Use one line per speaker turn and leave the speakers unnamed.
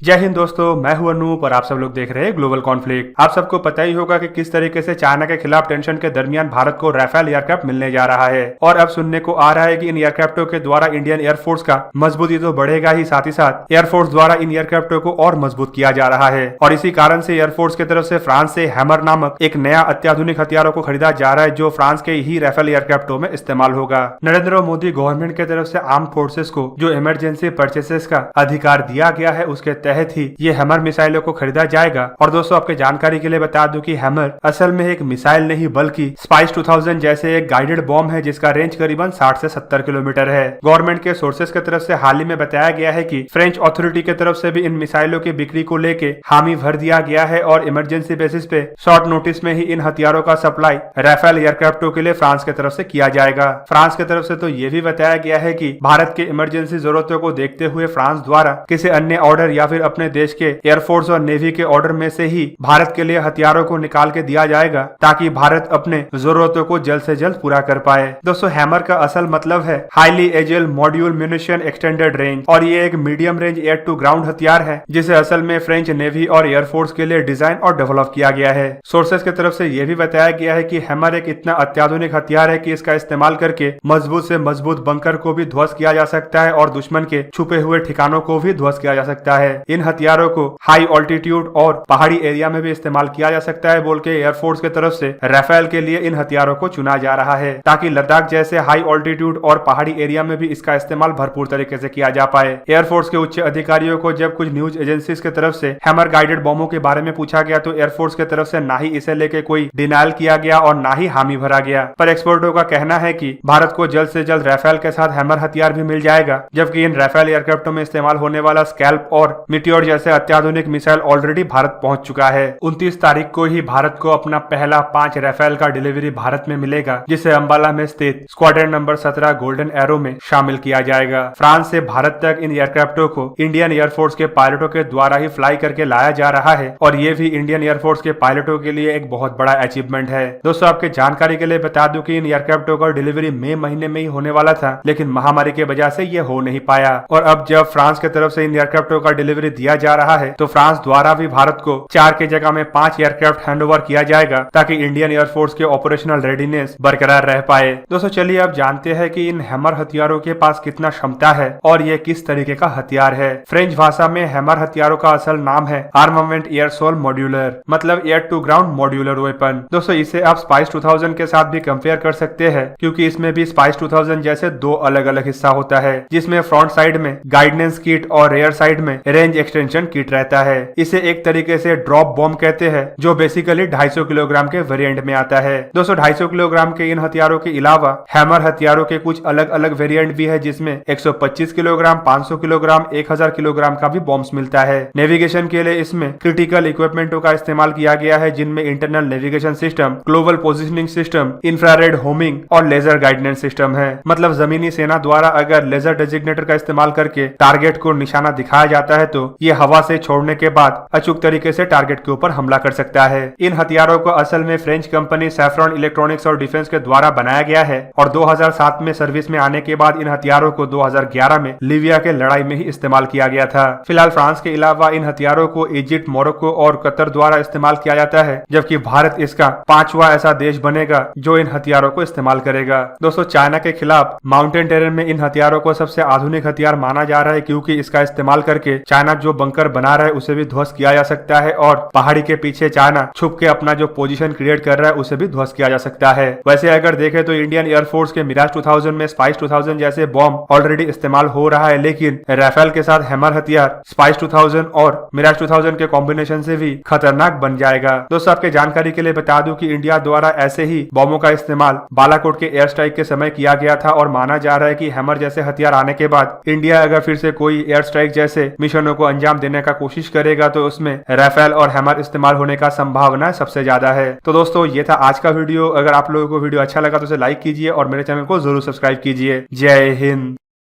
जय हिंद दोस्तों, मैं हूं अनूप और आप सब लोग देख रहे हैं ग्लोबल कॉन्फ्लिक्ट। आप सबको पता ही होगा कि किस तरीके से चाइना के खिलाफ टेंशन के दरमियान भारत को राफेल एयरक्राफ्ट मिलने जा रहा है और अब सुनने को आ रहा है कि इन एयरक्राफ्टों के द्वारा इंडियन एयरफोर्स का मजबूती तो बढ़ेगा ही, साथ ही साथ एयरफोर्स द्वारा इन एयरक्राफ्टों को और मजबूत किया जा रहा है। और इसी कारण से एयरफोर्स की तरफ से फ्रांस से हैमर नामक एक नया अत्याधुनिक हथियारों को खरीदा जा रहा है, जो फ्रांस के ही राफेल एयरक्राफ्टों में इस्तेमाल होगा। नरेंद्र मोदी गवर्नमेंट की तरफ से आर्म फोर्सेस को जो इमरजेंसी परचेसेस का अधिकार दिया गया है, उसके तहत ही ये हैमर मिसाइलों को खरीदा जाएगा। और दोस्तों, आपके जानकारी के लिए बता दूं कि हैमर असल में एक मिसाइल नहीं बल्कि स्पाइस 2000 जैसे एक गाइडेड बॉम्ब है, जिसका रेंज करीबन 60 से 70 किलोमीटर है। गवर्नमेंट के सोर्सेस की तरफ से हाल ही में बताया गया है कि फ्रेंच अथॉरिटी की तरफ से भी इन मिसाइलों की बिक्री को लेके हामी भर दिया गया है और इमरजेंसी बेसिस पे शॉर्ट नोटिस में ही इन हथियारों का सप्लाई राफेल एयरक्राफ्टों के लिए फ्रांस की तरफ से किया जाएगा। फ्रांस की तरफ से तो ये भी बताया गया है कि भारत के इमरजेंसी जरूरतों को देखते हुए फ्रांस द्वारा किसी अन्य ऑर्डर या फिर अपने देश के एयरफोर्स और नेवी के ऑर्डर में से ही भारत के लिए हथियारों को निकाल के दिया जाएगा, ताकि भारत अपने जरूरतों को जल्द से जल्द पूरा कर पाए। दोस्तों, हैमर का असल मतलब है highly agile module munition extended range, और ये एक medium range air to ground हथियार है, जिसे असल में फ्रेंच नेवी और एयरफोर्स के लिए डिजाइन और डेवलप किया गया है। सोर्सेस की तरफ से यह भी बताया गया है कि हैमर एक इतना अत्याधुनिक हथियार है कि इसका इस्तेमाल करके मजबूत से मजबूत बंकर को भी ध्वस्त किया जा सकता है और दुश्मन के छुपे हुए ठिकानों को भी ध्वस्त किया जा सकता है। इन हथियारों को हाई ऑल्टीट्यूड और पहाड़ी एरिया में भी इस्तेमाल किया जा सकता है बोल के एयरफोर्स की तरफ से राफेल के लिए इन हथियारों को चुना जा रहा है, ताकि लद्दाख जैसे हाई ऑल्टीट्यूड और पहाड़ी एरिया में भी इसका इस्तेमाल भरपूर तरीके से किया जा पाए। एयरफोर्स के उच्च अधिकारियों को जब कुछ न्यूज एजेंसीज की तरफ से हैमर गाइडेड बॉम्बों के बारे में पूछा गया, तो एयरफोर्स की तरफ से ना ही इसे लेके कोई डिनायल किया गया और ना ही हामी भरा गया। पर एक्सपर्टों का कहना है कि भारत को जल्द से जल्द राफेल के साथ हैमर हथियार भी मिल जाएगा, जबकि इन राफेल एयरक्राफ्टों में इस्तेमाल होने वाला स्कैल्प और मिटियोर जैसे अत्याधुनिक मिसाइल ऑलरेडी भारत पहुंच चुका है। 29 तारीख को ही भारत को अपना पहला 5 राफेल का डिलीवरी भारत में मिलेगा, जिसे अंबाला में स्थित स्क्वाड्रन नंबर 17 गोल्डन एरो में शामिल किया जाएगा। फ्रांस से भारत तक इन एयरक्राफ्टों को इंडियन एयरफोर्स के पायलटों के द्वारा ही फ्लाई करके लाया जा रहा है, और ये भी इंडियन एयरफोर्स के पायलटों के लिए एक बहुत बड़ा अचीवमेंट है। दोस्तों, आपके जानकारी के लिए बता दूं कि इन एयरक्राफ्टों का डिलीवरी मई महीने में ही होने वाला था, लेकिन महामारी की वजह से ये हो नहीं पाया। और अब जब फ्रांस की तरफ से इन एयरक्राफ्टों का डिलीवरी दिया जा रहा है, तो फ्रांस द्वारा भी भारत को 4 की जगह में 5 एयरक्राफ्ट हैंडओवर किया जाएगा, ताकि इंडियन एयरफोर्स के ऑपरेशनल रेडीनेस बरकरार रह पाए। दोस्तों, चलिए अब जानते हैं कि इन हैमर हथियारों के पास कितना क्षमता है और ये किस तरीके का हथियार है। फ्रेंच भाषा में हैमर हथियारों का असल नाम है आर्मामेंट एयर सोल मॉड्यूलर, मतलब air to ground modular weapon. दोस्तों, इसे आप स्पाइस 2000 के साथ भी कंपेयर कर सकते हैं, क्योंकि इसमें भी स्पाइस 2000 जैसे 2 अलग अलग हिस्सा होता है, जिसमें फ्रंट साइड में गाइडेंस किट और रेयर साइड में रेंज एक्सटेंशन किट रहता है। इसे एक तरीके से ड्रॉप बॉम्ब कहते हैं, जो बेसिकली 250 किलोग्राम के वेरिएंट में आता है। दोस्तों, 250 किलोग्राम के इन हथियारों के अलावा हैमर हथियारों के कुछ अलग अलग वेरिएंट भी है, जिसमें 125 किलोग्राम, 500 किलोग्राम, 1000 किलोग्राम का भी बॉम्ब्स मिलता है। नेविगेशन के लिए इसमें क्रिटिकल इक्विपमेंटों का इस्तेमाल किया गया है, जिनमें internal navigation system, global positioning system, infrared homing और लेजर गाइडेंस सिस्टम है। मतलब जमीनी सेना द्वारा अगर लेजर डेजिग्नेटर का इस्तेमाल करके टारगेट को निशाना दिखाया जाता है, तो ये हवा से छोड़ने के बाद अचूक तरीके से टारगेट के ऊपर हमला कर सकता है। इन हथियारों को असल में फ्रेंच कंपनी सैफ्रॉन इलेक्ट्रॉनिक्स और डिफेंस के द्वारा बनाया गया है, और 2007 में सर्विस में आने के बाद इन हथियारों को 2011 में लीबिया के लड़ाई में ही इस्तेमाल किया गया था। फिलहाल फ्रांस के अलावा इन हथियारों को इजिप्ट, मोरक्को और कतर द्वारा इस्तेमाल किया जाता है, जबकि भारत इसका 5वां ऐसा देश बनेगा जो इन हथियारों को इस्तेमाल करेगा। दोस्तों, चाइना के खिलाफ माउंटेन टेरेन में इन हथियारों को सबसे आधुनिक हथियार माना जा रहा है, क्योंकि इसका इस्तेमाल करके चाइना जो बंकर बना रहा है उसे भी ध्वस्त किया जा सकता है, और पहाड़ी के पीछे चाइना छुप के अपना जो पोजीशन क्रिएट कर रहा है उसे भी ध्वस्त किया जा सकता है। वैसे अगर देखें तो इंडियन एयरफोर्स के मिराज 2000 में स्पाइस 2000 जैसे बॉम्ब ऑलरेडी इस्तेमाल हो रहा है, लेकिन राफेल के साथ हैमर हथियार स्पाइस 2000 और मिराज 2000 के कॉम्बिनेशन से भी खतरनाक बन जाएगा। दोस्तों, आपके जानकारी के लिए बता दूं कि इंडिया द्वारा ऐसे ही बॉम्बों का इस्तेमाल बालाकोट के एयर स्ट्राइक के समय किया गया था, और माना जा रहा है कि हैमर जैसे हथियार आने के बाद इंडिया अगर फिर से कोई एयर स्ट्राइक जैसे मिशनों को अंजाम देने का कोशिश करेगा, तो उसमें राफेल और हैमर इस्तेमाल होने का संभावना सबसे ज्यादा है। तो दोस्तों, ये था आज का वीडियो। अगर आप लोगों को वीडियो अच्छा लगा तो उसे लाइक कीजिए और मेरे चैनल को जरूर सब्सक्राइब कीजिए। जय हिंद।